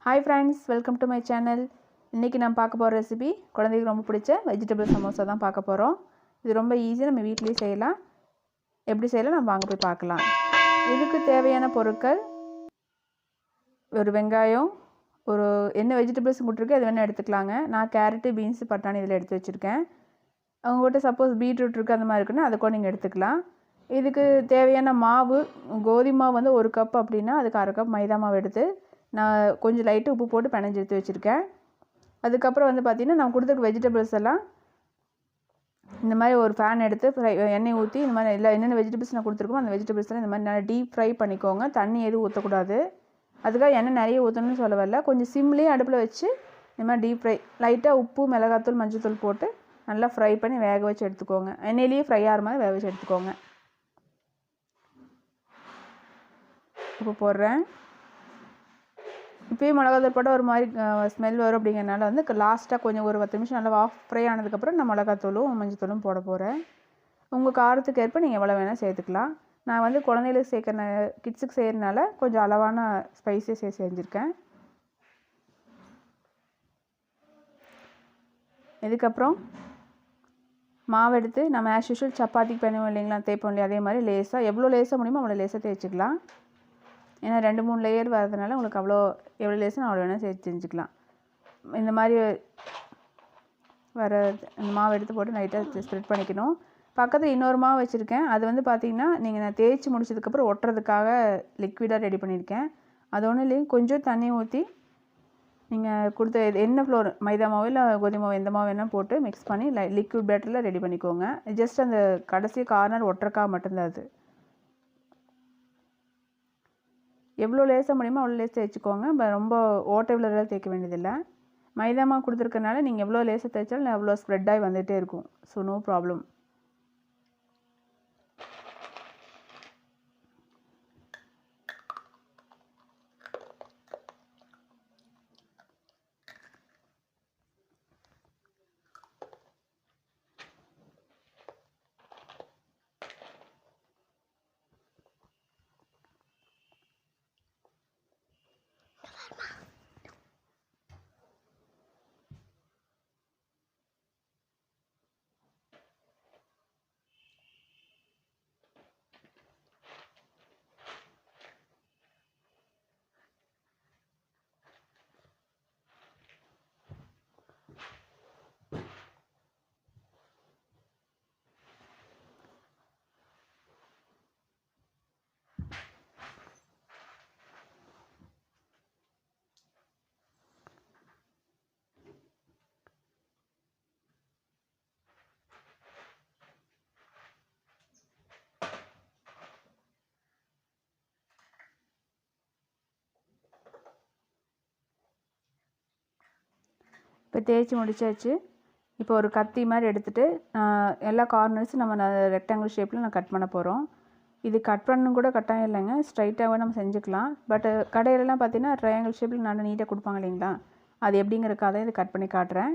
Hi friends, welcome to my channel. இன்னைக்கு நான் பார்க்க போற ரெசிபி குழந்தைகளுக்கு ரொம்ப பிடிச்ச வெஜிடபிள் சமோசா தான் பார்க்க போறோம். இது ரொம்ப ஈஸியா நம்ம வீட்லயே செய்யலாம். எப்படி செய்யலாம் நம்ம வாங்க போய் பார்க்கலாம். இதுக்கு தேவையான பொருட்கள் ஒரு வெங்காயம், ஒரு என்ன வெஜிடபிள்ஸ் போட்டுருக்கு அது வேணா எடுத்துக்கலாங்க. நான் கேரட், பீன்ஸ், பட்டாணி இதெல்லாம் எடுத்து வச்சிருக்கேன். உங்ககிட்ட சப்போஸ் பீட்ரூட் இருக்கு அந்த மாதிரி இருக்குன்னா அதை கூட நீங்க எடுத்துக்கலாம். இதுக்கு தேவையான மாவு கோதுமை மாவு வந்து 1 கப் அப்படினா அதுக்கு 1/2 கப் மைதா மாவு எடுத்து நான் கொஞ்சம் லைட்டா உப்பு போட்டு பிணைஞ்சு எடுத்து வச்சிருக்கேன். அதுக்கு அப்புறம் வந்து பாத்தீங்கன்னா நான் கொடுத்திருக்க வெஜிடபிள்ஸ் எல்லாம் இந்த மாதிரி ஒரு pan எடுத்து எண்ணெய் ஊத்தி இந்த மாதிரி எல்லா என்னென்ன வெஜிடபிள்ஸ் நான் கொடுத்திருக்கோம் அந்த வெஜிடபிள்ஸ் எல்லாம் இந்த மாதிரி நல்லா டீப் ஃப்ரை பண்ணிக்கோங்க. தண்ணி எதுவும் ஊத்த கூடாது. அதுக்காக எண்ணெய் நிறைய ஊத்தணும்னு சொல்ல வரல. கொஞ்சம் சிம்லயே அடுப்புல வச்சு இந்த மாதிரி டீப் ஃப்ரை லைட்டா உப்பு, மிளகாய்த்தூள், மஞ்சள்தூள் போட்டு நல்லா ஃப்ரை பண்ணி வேக வச்சு எடுத்துக்கோங்க. எண்ணெயிலேயே ஃப்ரை ஆகிற மாதிரி வேக வச்சு எடுத்துக்கோங்க. உப்பு போடுறேன். இப்போயே மிளகாத்தூள் போட்டால் ஒரு மாதிரி ஸ்மெல் வரும் அப்படிங்கிறனால வந்து லாஸ்ட்டாக கொஞ்சம் ஒரு 10 நிமிஷம் நல்லா ஆஃப் ஃப்ரை ஆனதுக்கப்புறம் நான் மிளகாத்தூளும் மஞ்சத்தூளும் போட போகிறேன். உங்கள் காரத்துக்கு ஏற்ப நீங்கள் எவ்வளோ வேணால் சேர்த்துக்கலாம். நான் வந்து குழந்தைகளுக்கு சேர்க்குற கிட்ஸுக்கு செய்கிறதுனால கொஞ்சம் அளவான ஸ்பைஸே செஞ்சுருக்கேன். இதுக்கப்புறம் மாவு எடுத்து நம்ம ஆஸ் யூஷுவல் சப்பாத்திக்கு பண்ணுவோம் இல்லைங்களா, தேய்ப்போம் இல்லையா, அதே மாதிரி லேசாக எவ்வளோ லேசாக முடியுமோ அவ்வளோ லேசாக தேய்ச்சிக்கலாம். ஏன்னா 2-3 லேயர் வரதுனால உங்களுக்கு எவ்வளோ லேசுன்னு அவ்வளோ வேணால் சேர்த்து செஞ்சுக்கலாம். இந்த மாதிரி வர இந்த மாவு எடுத்து போட்டு லைட்டாக ஸ்ப்ரெட் பண்ணிக்கணும். பக்கத்தில் இன்னொரு மாவு வச்சுருக்கேன். அது வந்து பார்த்திங்கன்னா நான் தேய்ச்சி முடிச்சதுக்கப்புறம் ஒட்டுறதுக்காக லிக்விடாக ரெடி பண்ணியிருக்கேன். அது ஒன்றும் இல்லைங்க, கொஞ்சம் தண்ணி ஊற்றி நீங்கள் கொடுத்த என்ன ஃப்ளோர் மைதா மாவு இல்லை கோதுமை மாவு எந்த மாவு வேணால் போட்டு மிக்ஸ் பண்ணி லிக்விட் பேட்டரில் ரெடி பண்ணிக்கோங்க. ஜஸ்ட் அந்த கடைசி கார்னர் ஒட்டுறக்காக மட்டும்தான் அது. எவ்வளோ லேசாக முடியுமோ அவ்வளோ லேசாக தேய்ச்சிக்கோங்க. ரொம்ப ஓட்டை உள்ளதெல்லாம் தேய்க்க வேண்டியதில்லை. மைதா மாவு கொடுத்துருக்கனால நீங்கள் எவ்வளோ லேசாக தேய்ச்சாலும் அவ்வளோ ஸ்ப்ரெட் ஆகி வந்துகிட்டே இருக்கும். So no problem. இப்போ தேய்ச்சி முடிச்சாச்சு. இப்போ ஒரு கத்தி மாதிரி எடுத்துகிட்டு எல்லா கார்னர்ஸும் நம்ம ரெக்டாங்கிள் ஷேப்பில் நான் கட் பண்ண போகிறோம். இது கட் பண்ணணும் கூட கட்டாயம் இல்லைங்க, ஸ்ட்ரைட்டாகவே நம்ம செஞ்சுக்கலாம். பட் கடையிலலாம் பார்த்தீங்கன்னா ட்ரையாங்கிள் ஷேப்பில் நல்லா நீட்டாக கொடுப்பாங்க இல்லைங்களா, அது எப்படிங்கிறக்காக தான் இது கட் பண்ணி காட்டுறேன்.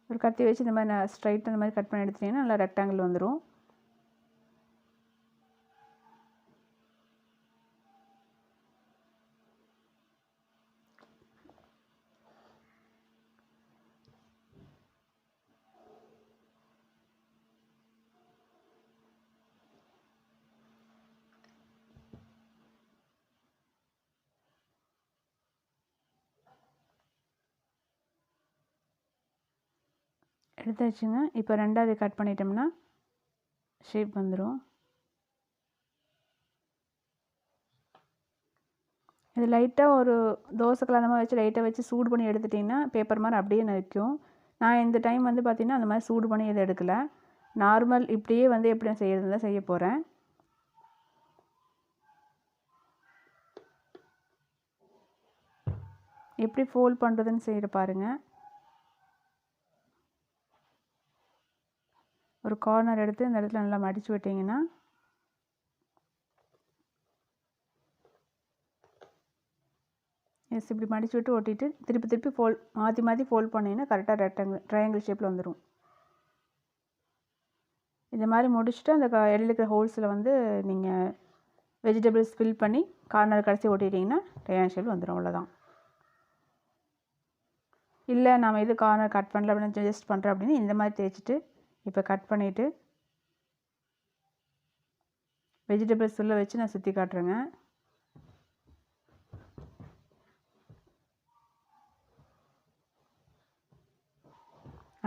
ஒரு கத்தி வச்சு இந்த மாதிரி நான் ஸ்ட்ரைட்டாக இந்த மாதிரி கட் பண்ணி எடுத்துட்டிங்கன்னா நல்லா ரெக்டாங்கிள் வந்துடும். எடுத்தாச்சுங்க. இப்போ ரெண்டாவது கட் பண்ணிட்டோம்னா ஷேப் வந்துடும். இது லைட்டாக ஒரு தோசைக்கல் அந்த மாதிரி வச்சு லைட்டாக வச்சு சூடு பண்ணி எடுத்துட்டிங்கன்னா பேப்பர் மாதிரி அப்படியே நிற்கும். நான் இந்த டைம் வந்து பார்த்திங்கன்னா அந்த மாதிரி சூடு பண்ணி எதுவும் எடுக்கலை. நார்மல் இப்படியே வந்து எப்படி நான் செய்யறதுதான் செய்ய போகிறேன். எப்படி ஃபோல்ட் பண்ணுறதுன்னு செய்கிற பாருங்கள். ஒரு கார்னர் எடுத்து இந்த இடத்துல நல்லா மடித்து விட்டிங்கன்னா இப்படி மடித்து விட்டு ஒட்டிட்டு திருப்பி மாற்றி ஃபோல்ட் பண்ணிங்கன்னா கரெக்டாக ட்ரையாங்கிள் ஷேப்பில் வந்துடும். இந்த மாதிரி முடிச்சுட்டு அந்த இடையில இருக்கிற ஹோல்ஸில் வந்து நீங்கள் வெஜிடபிள்ஸ் ஃபில் பண்ணி கார்னர் கடைசி ஒட்டிட்டிங்கன்னா ட்ரையாங்கிள் ஷேப் வந்துடும். அவ்வளோதான். இல்லை நாம் இது கார்னர் கட் பண்ணல அப்படின்னு ஜஸ்ட் பண்ணுறோம் அப்படின்னு இந்த மாதிரி தேய்ச்சிட்டு இப்போ கட் பண்ணிவிட்டு வெஜிடபிள்ஸ் உள்ளே வச்சு நான் சுற்றி காட்டுறேங்க.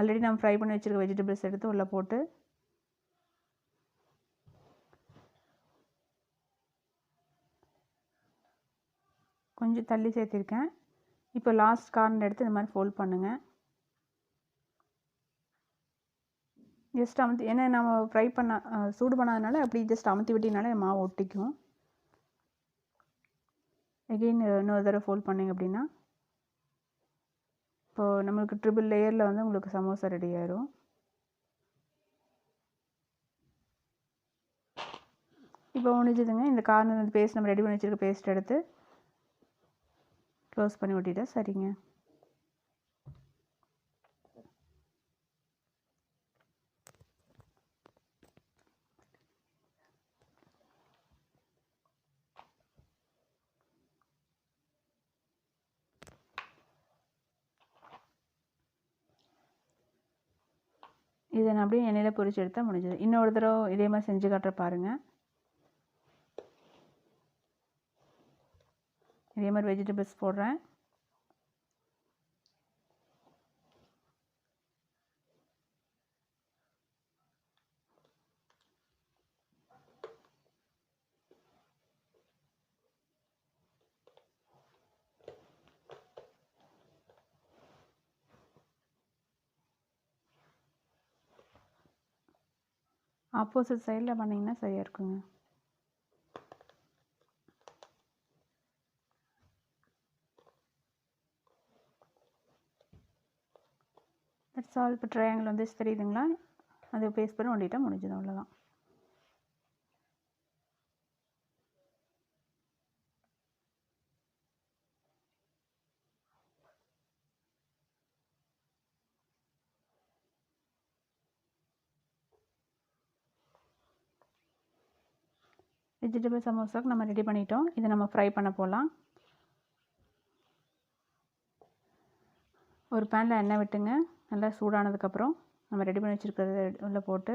ஆல்ரெடி நம்ம ஃப்ரை பண்ணி வச்சுருக்க வெஜிடபிள்ஸ் எடுத்து உள்ளே போட்டு கொஞ்சம் தள்ளி சேர்த்திருக்கேன். இப்போ லாஸ்ட் கார்னர் எடுத்து இந்த மாதிரி ஃபோல்ட் பண்ணுங்கள். ஜஸ்ட் அமுத்தி, ஏன்னா நம்ம ஃப்ரை பண்ண சூடு பண்ணாதனால அப்படி ஜஸ்ட் அமுத்தி விட்டினாலே மாவு ஒட்டிக்கும். எகெயின் இன்னொரு தடவை ஃபோல்ட் பண்ணிங்க அப்படின்னா இப்போது நம்மளுக்கு ட்ரிபிள் லேயரில் வந்து உங்களுக்கு சமோசா ரெடி ஆயிரும். இப்போ முடிஞ்சதுங்க. இந்த கார்னர் வந்து பேஸ்ட் நம்ம ரெடி பண்ணி வச்சுருக்க பேஸ்ட் எடுத்து க்ளோஸ் பண்ணி ஒட்டிட்டா சரிங்க. இதை நான் அப்படியே எண்ணெயில் பொரிச்சு எடுத்தால் முடிஞ்சது. இன்னொரு தடவை இதே மாதிரி செஞ்சு காட்டுற பாருங்கள். இதே மாதிரி வெஜிடபிள்ஸ் போடுறேன். ஆப்போசிட் சைடில் பண்ணிங்கன்னா சரியாக இருக்குங்க. That's all. இப்போ ட்ரையாங்கிள் வந்து தெரியுதுங்களா? அதை பேஸ்ட் பண்ணி ஒண்டிட்டா முடிஞ்சது. அவ்வளோதான். வெஜிடபிள் சமோசாவுக்கு நம்ம ரெடி பண்ணிட்டோம். இதை நம்ம ஃப்ரை பண்ண போகலாம். ஒரு பேனில் எண்ணெய் விட்டுங்க. நல்லா சூடானதுக்கப்புறம் நம்ம ரெடி பண்ணி வச்சுருக்கிறத உள்ளே போட்டு,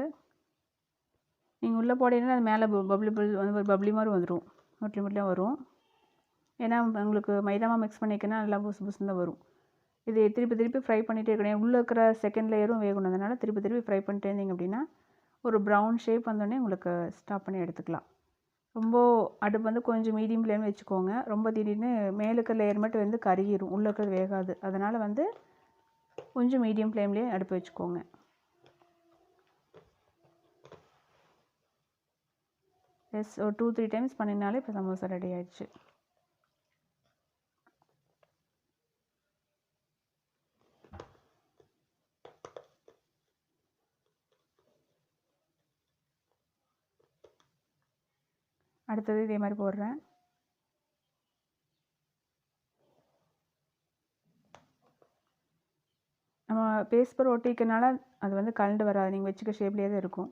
நீங்கள் உள்ளே போட்டீங்கன்னா அது மேலே வந்து ஒரு பப்ளி மாதிரி வந்துடும். முட்லியாக வரும். ஏன்னா உங்களுக்கு மைதாமா மிக்ஸ் பண்ணிக்கன்னா நல்லா புசு புசுன்னு தான் வரும். இது திருப்பி திருப்பி ஃப்ரை பண்ணிகிட்டே இருக்கணும். உள்ளே இருக்கிற செகண்ட் லேயரும் வேகணும். அதனால் திருப்பி திருப்பி ஃப்ரை பண்ணிட்டே இருந்தீங்க அப்படின்னா ஒரு ப்ரௌன் ஷேப் வந்தோடனே உங்களுக்கு ஸ்டாப் பண்ணி எடுத்துக்கலாம். ரொம்ப அடுப்பு வந்து கொஞ்சம் மீடியம் ஃப்ளேம் வச்சுக்கோங்க. ரொம்ப திடீர்னு மேலே இருக்கிற லேயர் மட்டும் வந்து கருகிரும், உள்ளே இருக்கிறது வேகாது. அதனால் வந்து கொஞ்சம் மீடியம் ஃப்ளேம்லேயே அடுப்பு வச்சுக்கோங்க. எஸ், ஒரு 2-3 டைம்ஸ் பண்ணினாலே இப்போ சமோசா ரெடி ஆயிடுச்சு. அடுத்தது இதே மாதிரி போடுறேன். நம்ம பேஸ்பர் ஒட்டிக்கனால அது வந்து கலண்டு வராது. நீங்கள் வச்சுக்க ஷேப்லேயே தான் இருக்கும்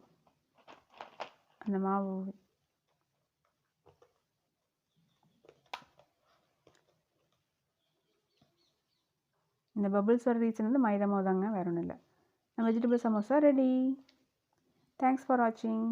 அந்த மாவு. இந்த பபிள்ஸ் வர ரீசன் வந்து மைதா மாவு தாங்க, வேற ஒன்றும் இல்லை. Vegetable samosa ready. Thanks for வாட்சிங்.